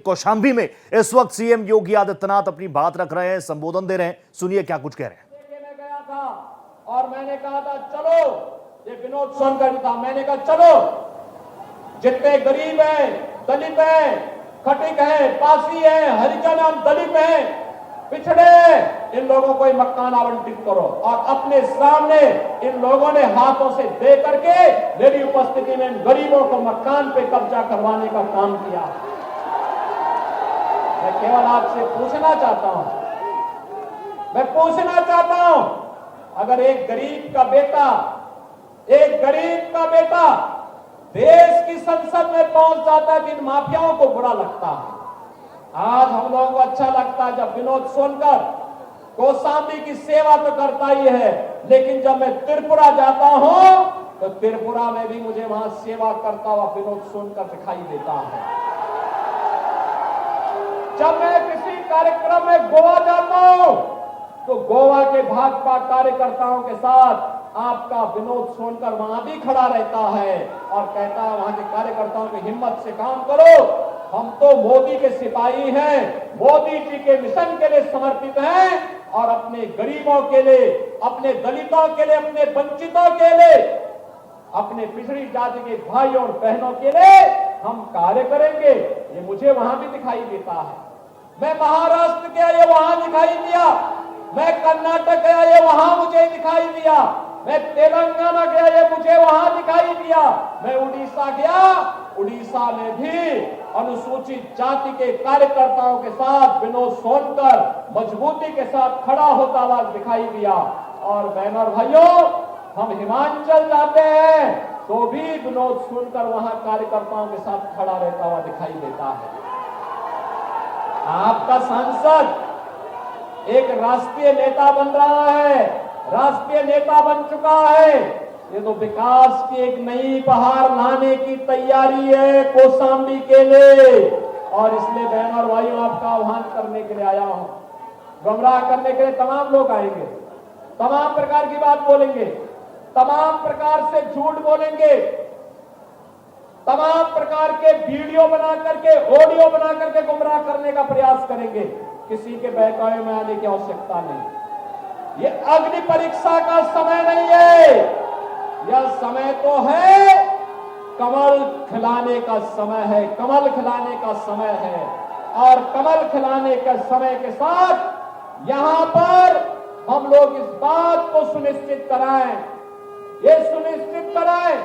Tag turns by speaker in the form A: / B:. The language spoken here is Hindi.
A: कौशाम्बी में इस वक्त सीएम योगी आदित्यनाथ अपनी बात रख रहे हैं, संबोधन दे रहे हैं। सुनिए क्या कुछ कह रहे हैं।
B: मैं गया था और मैंने कहा था चलो, ये विनोद सोनकर था, मैंने कहा चलो, जितने गरीब हैं, दलित हैं, खटिक है, पासी है, हरिजन हम दलित हैं, पिछड़े, इन लोगों को मकान आवंटित करो। और अपने सामने इन लोगों ने हाथों से दे करके मेरी उपस्थिति में गरीबों को मकान पे कब्जा करवाने का काम किया। मैं केवल आपसे पूछना चाहता हूं, अगर एक गरीब का बेटा देश की संसद में पहुंच जाता है, इन माफियाओं को बुरा लगता है। आज हम लोगों को अच्छा लगता है जब विनोद सोनकर कौशाम्बी की सेवा तो करता ही है, लेकिन जब मैं त्रिपुरा जाता हूं तो त्रिपुरा में भी मुझे वहां सेवा करता हुआ विनोद सोनकर दिखाई देता है। जब मैं किसी कार्यक्रम में गोवा जाता हूं तो गोवा के भाजपा कार्यकर्ताओं के साथ आपका विनोद सोनकर वहां भी खड़ा रहता है और कहता है वहां के कार्यकर्ताओं की हिम्मत से काम करो, हम तो मोदी के सिपाही हैं, मोदी जी के मिशन के लिए समर्पित हैं और अपने गरीबों के लिए, अपने दलितों के लिए, अपने वंचितों के लिए, अपने पिछड़ी जाति के भाइयों और बहनों के लिए हम कार्य करेंगे। ये मुझे वहां भी दिखाई देता है। मैं महाराष्ट्र गया, ये वहां दिखाई दिया। मैं कर्नाटक गया, ये वहां मुझे दिखाई दिया। मैं तेलंगाना गया, ये मुझे वहां दिखाई दिया। मैं उड़ीसा गया, उड़ीसा में भी अनुसूचित जाति के कार्यकर्ताओं के साथ विनोद सोनकर मजबूती के साथ खड़ा होता हुआ दिखाई दिया। और बहनों और भाइयों, हम हिमाचल जाते हैं तो भी विनोद सोनकर वहां कार्यकर्ताओं के साथ खड़ा रहता हुआ दिखाई देता है। आपका सांसद एक राष्ट्रीय नेता बन रहा है, राष्ट्रीय नेता बन चुका है। ये तो विकास की एक नई बहार लाने की तैयारी है कौशाम्बी के लिए। और इसलिए बहनों और भाइयों, आपका आह्वान करने के लिए आया हूं। गुमराह करने के लिए तमाम लोग आएंगे, तमाम प्रकार की बात बोलेंगे, तमाम प्रकार से झूठ बोलेंगे, तमाम प्रकार के वीडियो बना करके, ऑडियो बना करके गुमराह करने का प्रयास करेंगे। किसी के बहकावे में आने की आवश्यकता नहीं। ये अग्नि परीक्षा का समय नहीं है, यह समय तो है कमल खिलाने का समय है, कमल खिलाने का समय है। और कमल खिलाने के समय के साथ यहां पर हम लोग इस बात को सुनिश्चित कराएं, ये सुनिश्चित कराएं